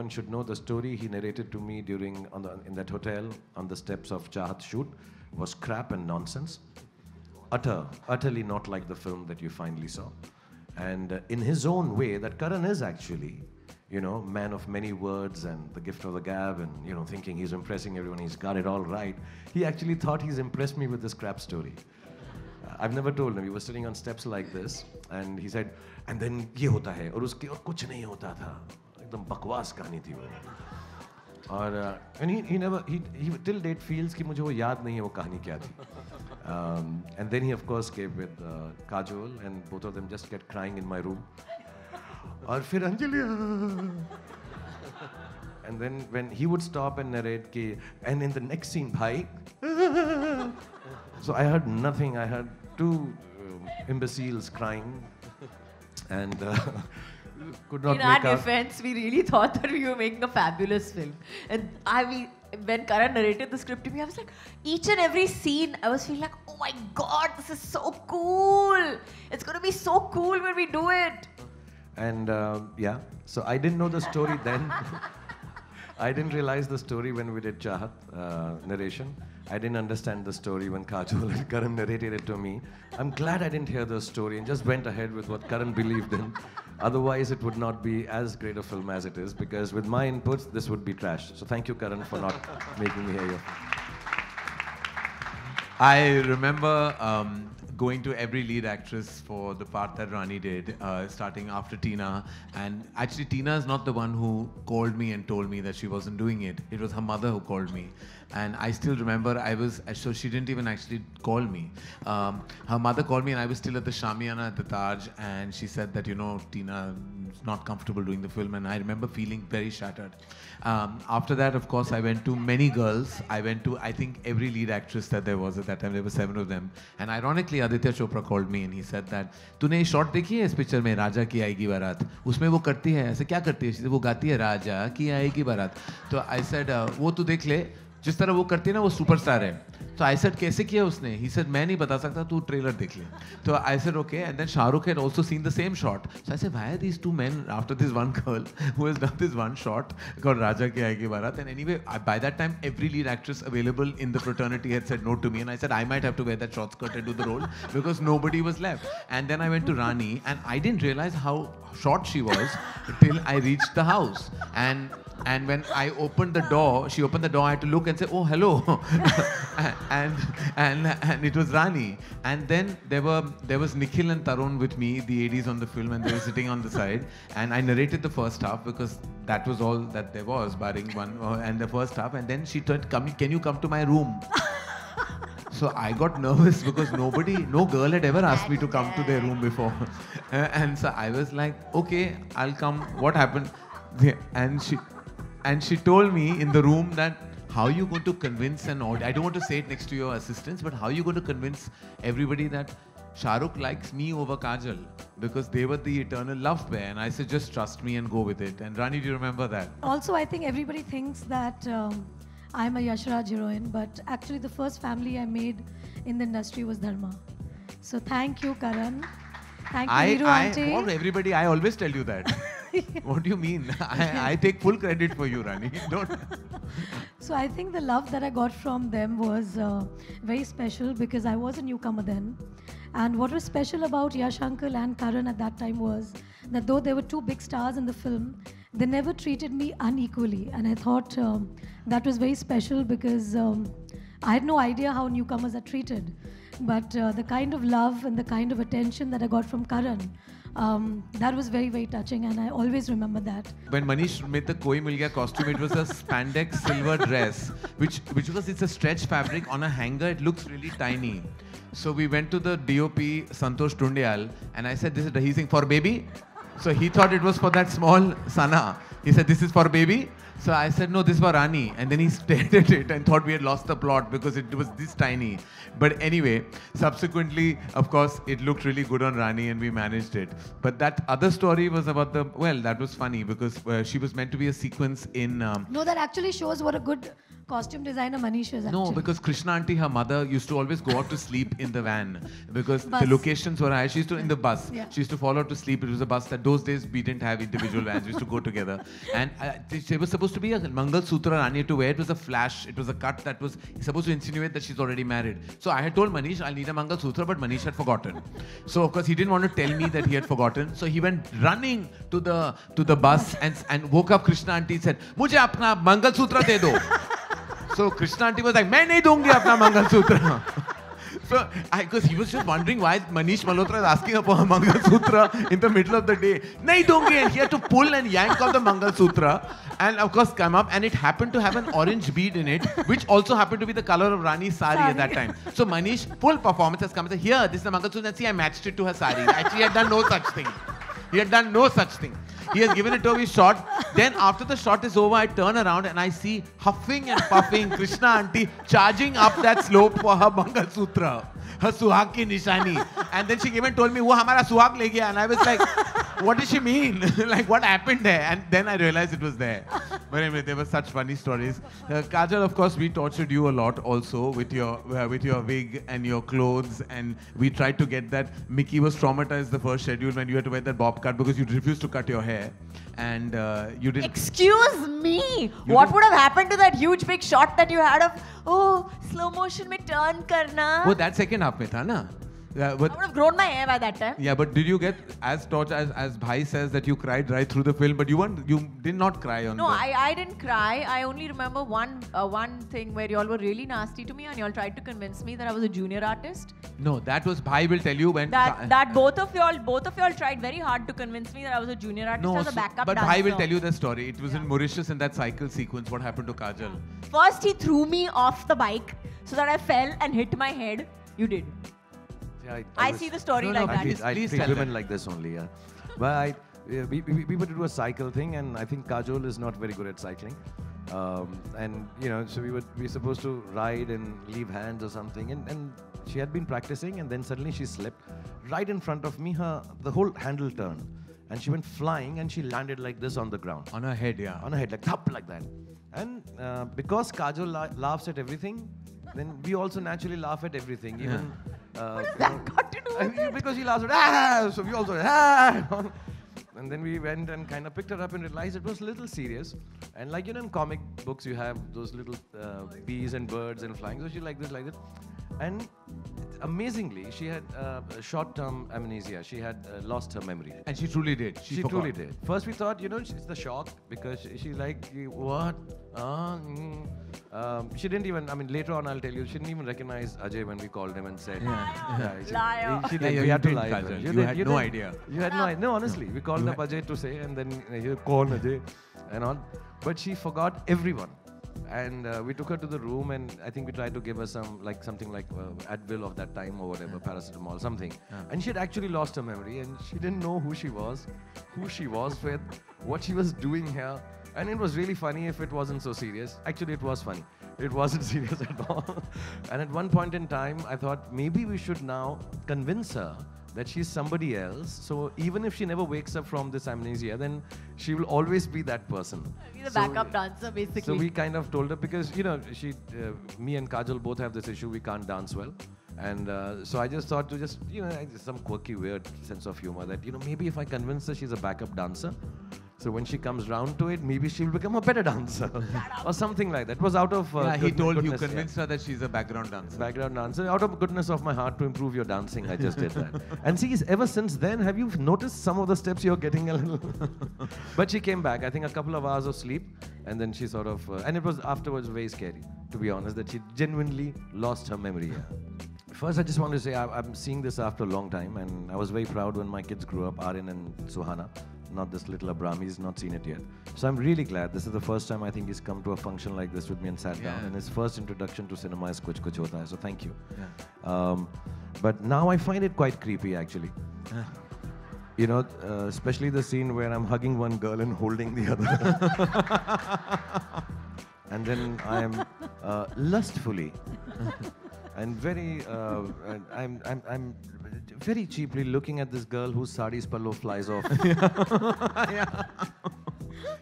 everyone should know the story he narrated to me in that hotel on the steps of Chahat shoot was crap and nonsense. Utterly not like the film that you finally saw. And in his own way, that Karan is actually, you know, man of many words and the gift of the gab and, you know, thinking he's impressing everyone, he's got it all right. He actually thought he's impressed me with this crap story. I've never told him. He was sitting on steps like this and he said, and then ye hota hai, aur uske aur kuch nahi hota tha. Ekdam bakwas kahani thi wo. और and he till date feels कि मुझे वो याद नहीं है वो कहानी क्या थी. And then he of course came with Kajol and both of them just kept crying in my room. और फिर Anjali and then when he would stop and narrate कि and in the next scene भाई so I heard nothing. I heard two imbeciles crying and could not in our defense, we really thought that we were making a fabulous film. And when Karan narrated the script to me, I was like, each and every scene, I was feeling like, oh my God, this is so cool. It's going to be so cool when we do it. And yeah, so I didn't know the story then. I didn't realize the story when we did Chahat narration. I didn't understand the story when Kajol and Karan narrated it to me. I'm glad I didn't hear the story and just went ahead with what Karan believed in. Otherwise, it would not be as great a film as it is, because with my inputs, this would be trash. So thank you, Karan, for not making me hear you. I remember going to every lead actress for the part that Rani did, starting after Tina. And actually, Tina is not the one who called me and told me that she wasn't doing it. It was her mother who called me. And I still remember so she didn't even actually call me. Her mother called me and I was still at the Shamiana at the Taj, and she said that, you know, Tina is not comfortable doing the film, and I remember feeling very shattered. After that, of course, I went to many girls. I went to, I think, every lead actress that there was at that time. There were 7 of them. And ironically, Aditya Chopra called me and he said that, तूने ये shot देखी है इस picture में, राजा की आएगी बारात? उसमें वो करती है, ऐसे क्या करती है? वो गाती है राजा की आएगी बारात. तो I said, वो तू देख ले, जिस तरह वो करती है ना वो सुपरस्टार है. तो I said, कैसे किया उसने? He said, मैं नहीं बता सकता, तू ट्रेलर देख ले. तो I said, okay. And then Shah Rukh had also seen the same shot. So I said, why are these two men after this one girl who has done this one shot called Raja Ki Aayegi Barat? And anyway, by that time, every lead actress available in the fraternity had said no to me. And I said, I might have to wear that short skirt and do the role because nobody was left. And then I went to Rani and I didn't realize how short she was till I reached the house. And when I opened the door, she opened the door, I had to look and say, oh, hello. and it was Rani. And then there was Nikhil and Tarun with me, the ADs on the film, and they were sitting on the side. And I narrated the first half because that was all that there was, barring one, and the first half. And then she told, can you come to my room? So I got nervous because no girl had ever asked me to come to their room before. And so I was like, okay, I'll come. What happened? And she told me in the room that how are you going to convince an audience, I don't want to say it next to your assistants, but how are you going to convince everybody that Shah Rukh likes me over Kajol? Because they were the eternal love pair. And I said, just trust me and go with it. And Rani, do you remember that? Also, I think everybody thinks that I'm a Yash Raj heroine, but actually the first family I made in the industry was Dharma. So thank you, Karan. Thank you, Hiru Auntie. For everybody, I always tell you that. What do you mean? I take full credit for you, Rani. Don't. So I think the love that I got from them was very special because I was a newcomer then. And what was special about Yash Uncle and Karan at that time was that though there were two big stars in the film, they never treated me unequally. And I thought that was very special because I had no idea how newcomers are treated. But the kind of love and the kind of attention that I got from Karan, that was very, very touching, and I always remember that. When Manish made the Koi Mil Gaya costume, it was a spandex silver dress, which because it's a stretch fabric on a hanger, it looks really tiny. So we went to the DOP, Santosh Tundial, and I said, he's saying, for baby? So he thought it was for that small Sana. He said, this is for baby? So I said, no, this is for Rani. And then he stared at it and thought we had lost the plot because it was this tiny. But anyway, subsequently, of course, it looked really good on Rani and we managed it. But that other story was about that was funny because she was meant to be a sequence in... No, that actually shows what a good costume designer Manisha's actually. No, because Krishna auntie, her mother, used to always go out to sleep in the van because Bus. the locations were high. She used to in the bus. Yeah. She used to fall out to sleep. It was a bus that those days we didn't have individual vans. We used to go together. And there was supposed to be a Mangal Sutra Rani to wear. It was a flash. It was a cut that was supposed to insinuate that she's already married. So I had told Manish I'll need a Mangal Sutra, but Manish had forgotten. So of course he didn't want to tell me that he had forgotten. So he went running to the bus and woke up Krishna auntie and said, "Mujhe apna Mangal Sutra de do." So Krishna auntie was like, "मैं नहीं दूंगी अपना mangalsutra." So because he was just wondering why Manish Malhotra is asking for a Mangalsutra in the middle of the day. Nahi dungi, and he had to pull and yank off the Mangalsutra and of course come up, and it happened to have an orange bead in it, which also happened to be the color of Rani's sari at that time. So Manish, full performance has come and said, "Here, this is the Mangalsutra," and see, I matched it to her sari. Actually, he had done no such thing. He had done no such thing. He has given it to me shot. Then after the shot is over, I turn around and I see huffing and puffing Krishna auntie charging up that slope for her Mangalsutra, her suhag ki nishani. And then she came and told me, "Wo hamara suhag le gaya." And I was like, what does she mean? Like, what happened there? And then I realized it was there. But anyway, there were such funny stories. Kajol, of course, we tortured you a lot also with your wig and your clothes. And we tried to get that. Mickey was traumatized the first schedule when you had to wear that bob cut because you refused to cut your hair. And you didn't. Excuse me. What would have happened to that huge big shot that you had of, slow motion mein turn karna? Oh, that second half mein tha na? I would have grown my hair by that time. Yeah, but did you get as Bhai says that you cried right through the film, but you did not cry on No, I didn't cry. I only remember one thing where y'all were really nasty to me and y'all tried to convince me that I was a junior artist. No, that was Bhai will tell you when... That both of y'all tried very hard to convince me that I was a junior artist as a backup but dancer. Bhai will tell you the story. It was in Mauritius in that cycle sequence. What happened to Kajol? First he threw me off the bike so that I fell and hit my head. You did. Yeah, I see the story like that. I Please treat tell women them. like this only, yeah. But we would do a cycle thing, and I think Kajol is not very good at cycling. And you know, so we were supposed to ride and leave hands or something, and she had been practicing, and then suddenly she slipped. Right in front of me, the whole handle turned, and she went flying, and she landed like this on the ground. On her head, yeah. On her head, like thump, like that. And because Kajol laughs at everything, then we also naturally laugh at everything. Even What has that got to do with it? because he laughs at so we also and then we went and kind of picked her up and realized it was a little serious. And like, you know, in comic books you have those little bees and birds and flying. So she like this. And amazingly, she had short-term amnesia. She had lost her memory. And she truly did. She truly did. First we thought, you know, it's the shock because she's like, what? She didn't even, I mean, later on I'll tell you, she didn't even recognize Ajay when we called him and said. Liar. She Yeah, did. you We had to didn't, lie. Kajol. You You had no idea. You had no idea. No, honestly. We called up Ajay to say, and then he called Ajay and all. But she forgot everyone. And we took her to the room, and I think we tried to give her something like Advil of that time or whatever, paracetamol, something. And she had actually lost her memory, and she didn't know who she was with, what she was doing here. And it was really funny if it wasn't so serious. Actually, it was funny. It wasn't serious at all. And at one point in time, I thought maybe we should now convince her that she's somebody else. So even if she never wakes up from this amnesia, then she will always be that person. Be the backup dancer, basically. So we kind of told her because, you know, me and Kajol both have this issue. We can't dance well. And so I just thought to just, you know, some quirky, weird sense of humor that, you know, maybe if I convince her she's a backup dancer, so when she comes round to it, maybe she'll become a better dancer or something like that. It was out of he told you, convinced her that she's a background dancer. Background dancer. Out of goodness of my heart to improve your dancing, I just did that. And see, ever since then, have you noticed some of the steps you're getting a little? But she came back, I think a couple of hours of sleep, and then she sort of, and it was afterwards very scary, to be honest, that she genuinely lost her memory. First, I just want to say I'm seeing this after a long time, and I was very proud when my kids grew up, Aryan and Suhana. Not this little Abrami, he's not seen it yet. So I'm really glad. This is the first time I think he's come to a function like this with me and sat down. And his first introduction to cinema is Kuch Kuch Hota Hai. So thank you. But now I find it quite creepy, actually. You know, especially the scene where I'm hugging one girl and holding the other. And then I am lustfully and very, I'm very cheaply looking at this girl whose sari's pallo flies off.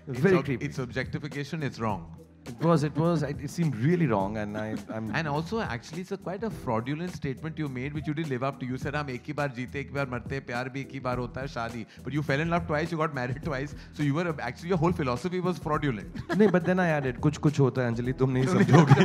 It's very creepy. It's objectification, it's wrong. It seemed really wrong, and I'm. And also, actually, it's quite a fraudulent statement you made, which you didn't live up to. You said, "हम एक ही बार जीते, एक ही बार मरते, प्यार भी एक ही बार होता है, शादी." But you fell in love twice, you got married twice, so you were actually your whole philosophy was fraudulent. नहीं, but then I added, कुछ कुछ होता है, अंजलि तुम नहीं समझोगे.